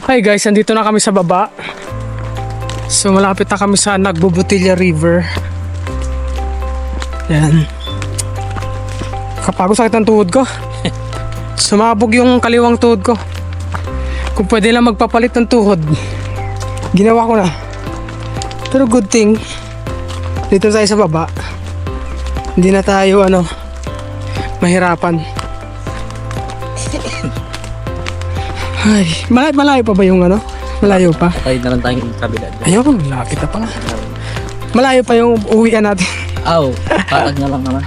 Hi guys, andito na kami sa baba. So malapit na kami sa Nagbubutilya River. Yan. Kapagod, sakit ng tuhod ko. Sumabog yung kaliwang tuhod ko. Kung pwede lang magpapalit ng tuhod, ginawa ko na. Pero good thing, dito tayo sa baba. Hindi na tayo mahirapan. Ay, malayo pa ba yung Malayo pa? Tayo na lang tayong kabila. Ayun, lapit na pala. Malayo pa yung uwian natin. Aw, patag na lang naman.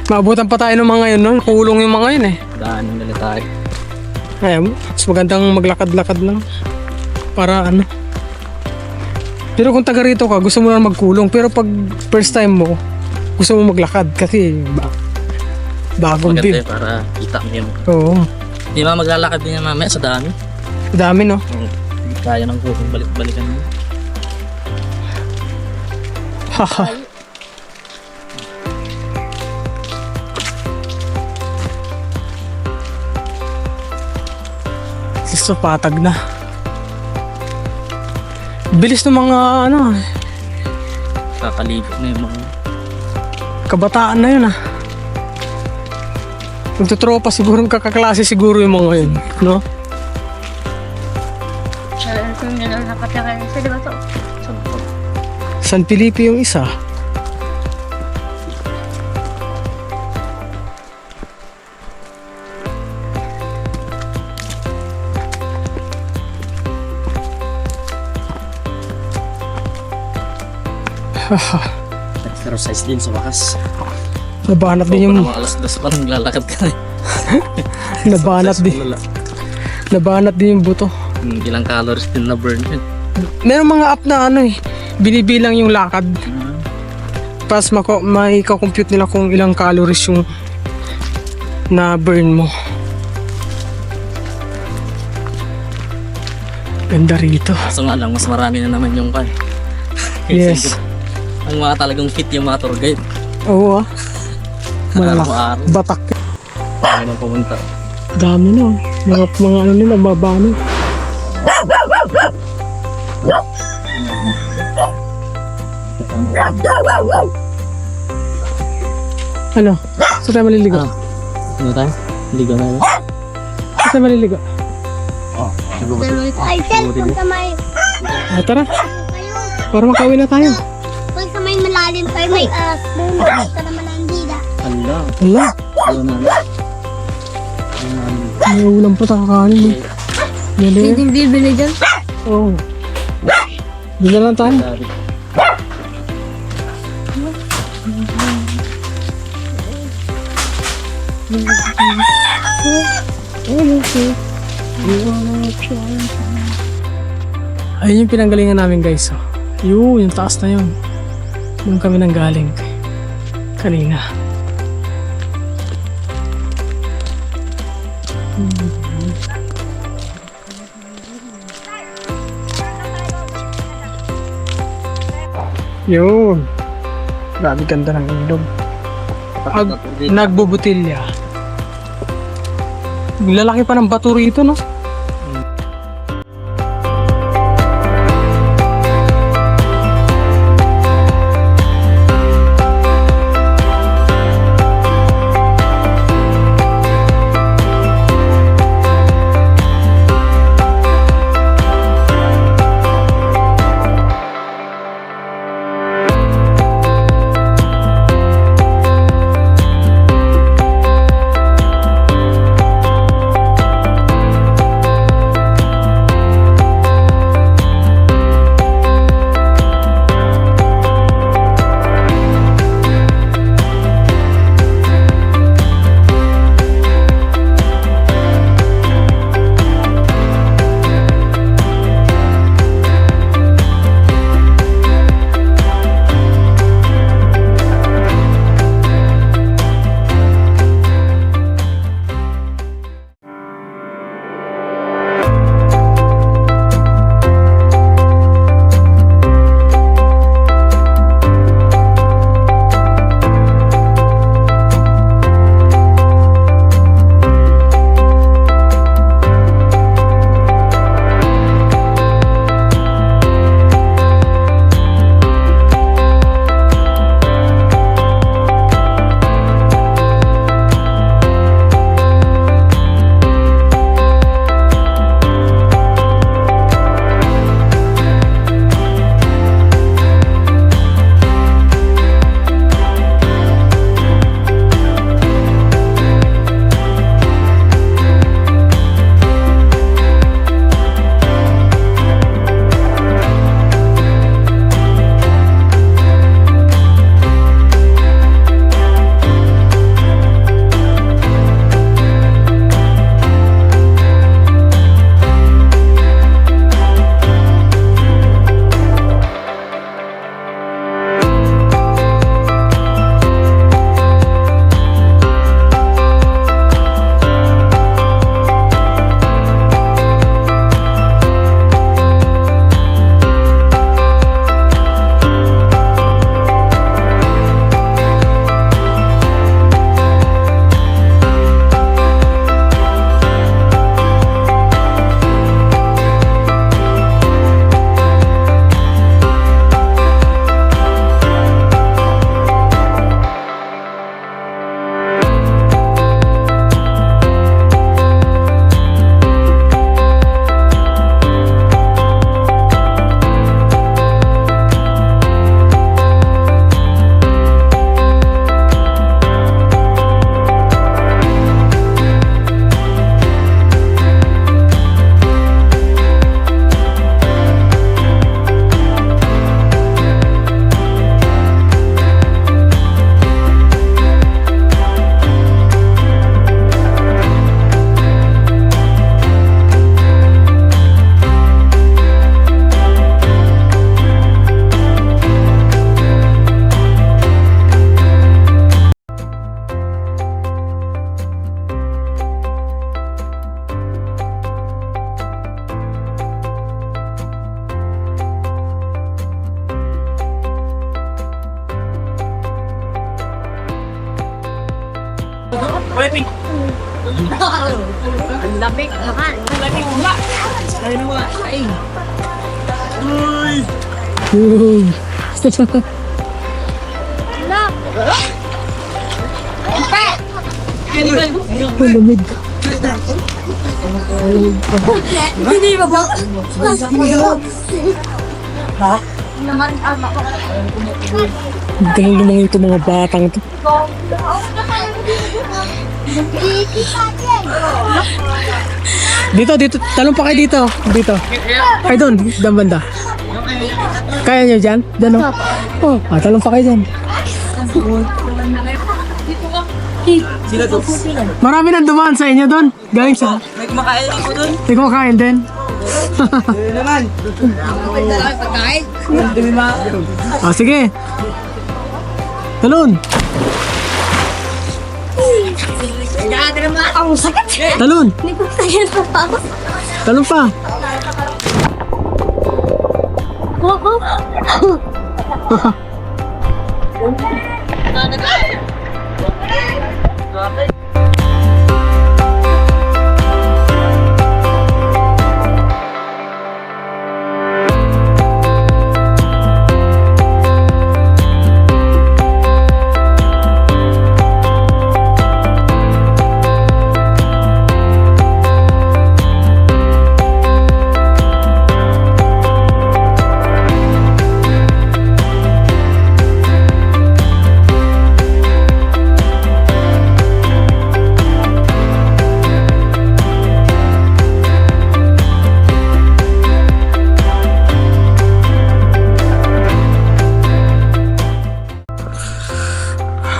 Maabutan pa tayo ng mga yun, no? Kulong yung mga yun eh. Daanan nila tayo. Ayun, mas magandang maglakad-lakad lang. Para Pero kung taga rito ka, gusto mo na magkulong. Pero pag first time mo, gusto mo maglakad kasi bagong Maganda view. para kita mo yun. Oo. Di ba maglalakad din yan mamaya sa dami? Dami, no? Hindi kaya ng kukong balik-balikan mo. Haha. Gusto patag na. Bilis ng mga Kakalibot na yung mga... kabataan na yun Magtutropa siguro, kakaklase siguro yung mga yun, no? Kung yun ang nakatira sa diba to? San Felipe yung isa. Exercise din sa wakas. Nabanat din yung Mga alas 2 pa nang lalakad ka na. nabanat din yung buto. Ilang calories din na burn yun. Merong mga app na binibilang yung lakad. Tapos may compute nila kung ilang calories yung na burn mo. Ganda rito. Kaso nga lang, mas marami na naman yung kan. Yes. Ang mga talagang fit yung mga tour guide. Oo Malak. Araw-araw. Batak. Paano na pumunta? Dami na. Mga nila, mabano. Ano? Saan tayo maliligo? Ano tayo? Ligaw na yun? Saan tayo maliligo? Ay, Sel, kung sa may... Tara. Kayo, Para makauwi na tayo. kung sa may malalim kayo, may bumalik ka naman ang dida. Hala. Hala. Ayaw na. May ulam pa sa kakanin. Mali. Hindi bibili dyan. Oo. Doon na lang tayo. Sabi. Ayun yung pinanggalingan namin guys. Yung taas na yun. Doon kami nang galing. Kanina. Yun. Grabe ganda ng ilog. Nagbubutilya. Lalaki pa ng bato rito, no? Uy. Ang lamig. Galing lumang ito mga batang to. Dito, talong pa kayo dito. Dito. Ay doon, doon banda. Kaya nyo dyan? Dyan o. Talong pa kayo dyan. Marami nang dumaan sa inyo doon. Galing sa... May kumakain ako dun. May kumakain din. Naman. Sige. Talon. Ang sakit. Talon. Hindi ko kaya na pa. Talon pa.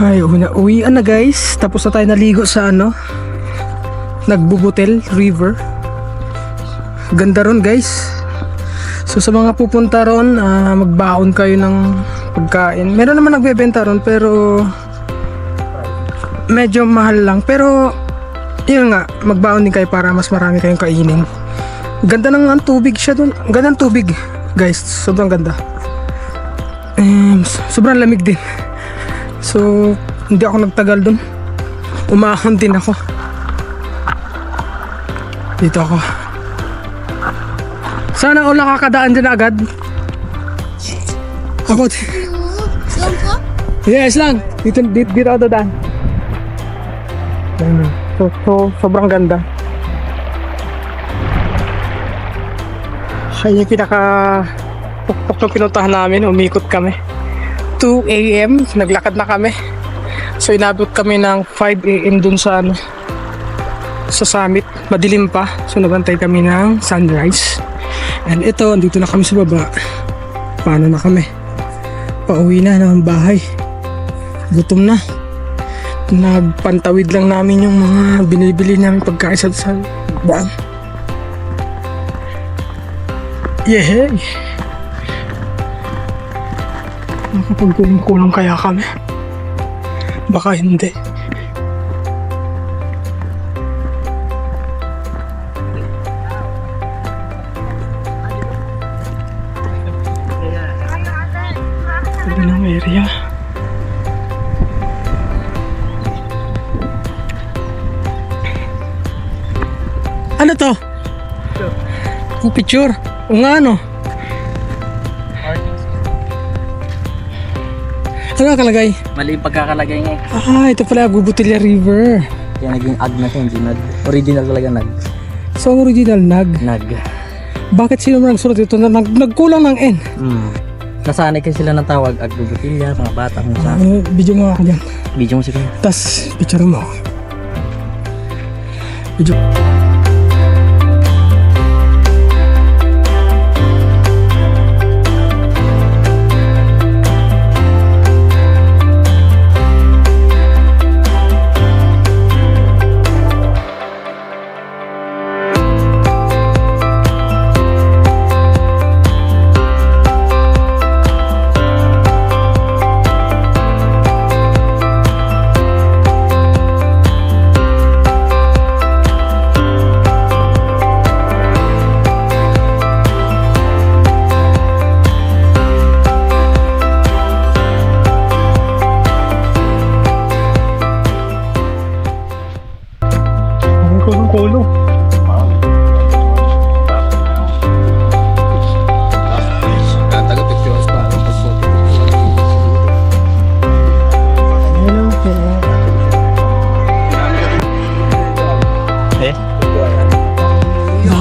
Ay, uwian na guys. Tapos na tayo naligo sa Nagbubutel River. Ganda ron guys. So sa mga pupunta ron, magbaon kayo ng pagkain. Meron naman nagbebenta ron pero medyo mahal lang. Pero yun nga, magbaon din kayo para mas marami kayong kainin. Ganda ng tubig siya dun. Ganda ng tubig guys. Sobrang ganda. Sobrang lamig din. So, hindi ako nagtagal dun. Umahon din ako. Dito ako. Sana all nakakadaan dyan agad. Ako. Yes lang. Dito ako dadaan. So, sobrang ganda. Kaya yung pinaka tuktok ng pinuntahan namin. Umikot kami. 2 AM, naglakad na kami. So inabot kami ng 5 AM dun sa summit. Madilim pa. So nabantay kami ng sunrise. And ito, andito na kami sa baba. Paano na kami? Pauwi na ng bahay. Gutom na. Nagpantawid lang namin yung mga binibili namin pagkain sa daan. Yehey! Nakapagkulong-kulong kaya kami. Baka hindi. Sabi ng area. Ano to? Picture. O nga ano? Ano nakalagay? Mali yung pagkakalagay niya. Ito pala, Bubutilya River. Kaya naging ag na siya, hindi nag. Original talaga nag. So, original nag. Nag. Bakit sino mo nagsulat ito na nagkulang ng N? Nasanay kasi sila ng tawag ag bubutilya, mga bata kung sa. Video mo ako dyan. Video mo sila. Tapos, picture mo ako. Video.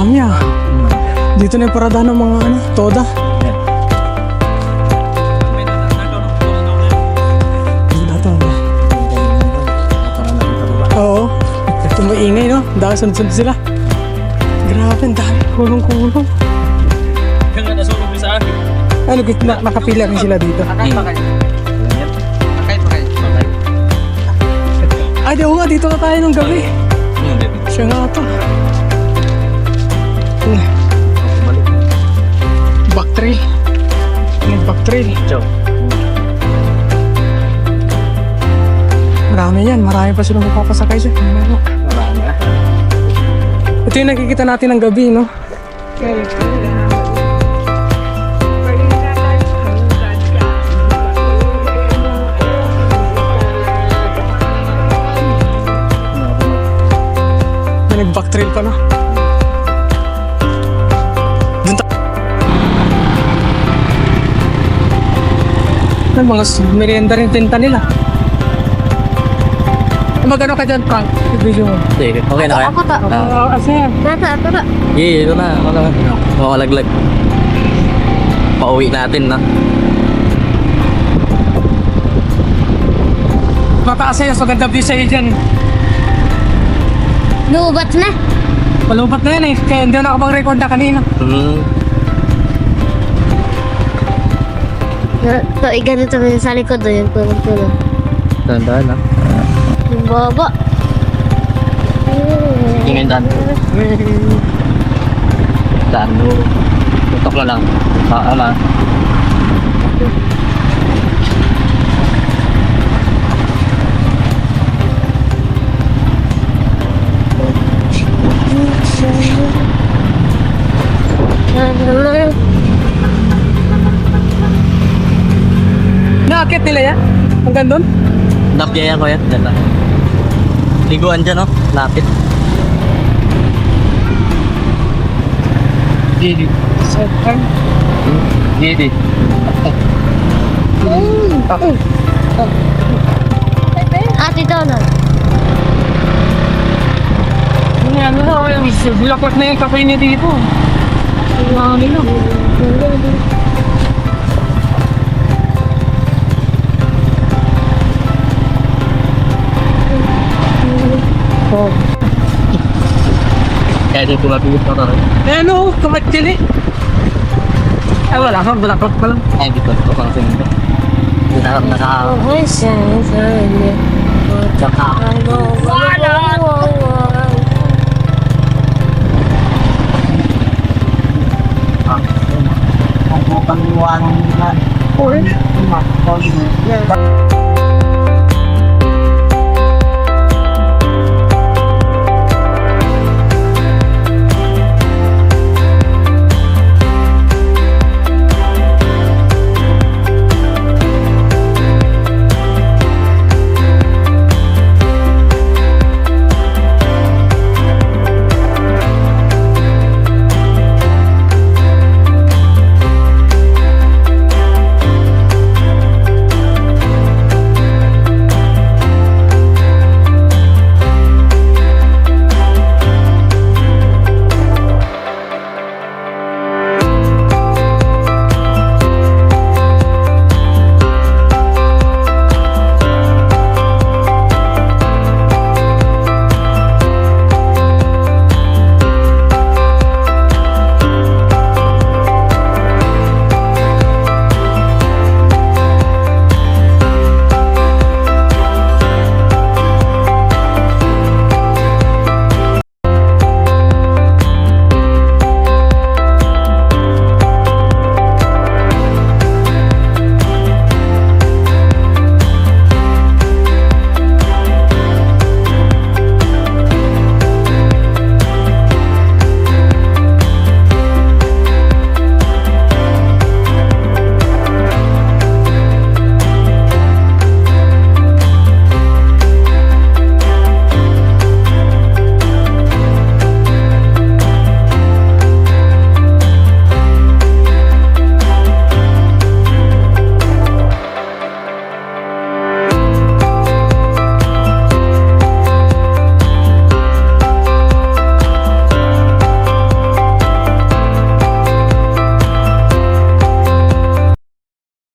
dami ah. Dito na yung paradahan ng mga ano, toda. Dito na. Oo. Ito maingay no? Dahil sunod-sunod sila. Grabe, ang dami. Kulong-kulong. Ano, nakapila rin sila dito. Ay, di nga, dito na tayo nung gabi. Siya nga ito. Back trail. Back trail. Marami yan. Marami pa silang mapapasakay dyan. Ito yung nakikita natin ng gabi, no? Nag-back trail pa na. Mga merienda rin tinta nila. Magano ka dyan, Frank? Video mo. Sige, okay na kaya? Ako ta. Asa yan? Ito na. Sige, ito na. Ako na. Makalaglag. Pauwi natin na. Mataas sa'yo, so ganda view sa'yo dyan. Lubat na. Palubat na yan eh, kaya hindi ako nakapag-record na kanina. Ito, ganito mo sa likod doon. Yung tulong-tulong. Tandaan na. Yung baba. Tingin daan. Daan mo. Tutok na lang. Ala. Naakit nila yan? Hanggang doon? Nakjaya ko yan. Dyan lang. Liguan dyan, no? Lapit. Gidi. Gidi. Ate Donald. Ano na, bulakot na yung kape niya dito. Ano nila? Kaya dito mapigit na rin. Eh ano, kamatili. Ay wala kang bulakot pa lang. Ay, dito. Ito pang sininda. Dito na naka... Tsaka. Ang pangluwan nila.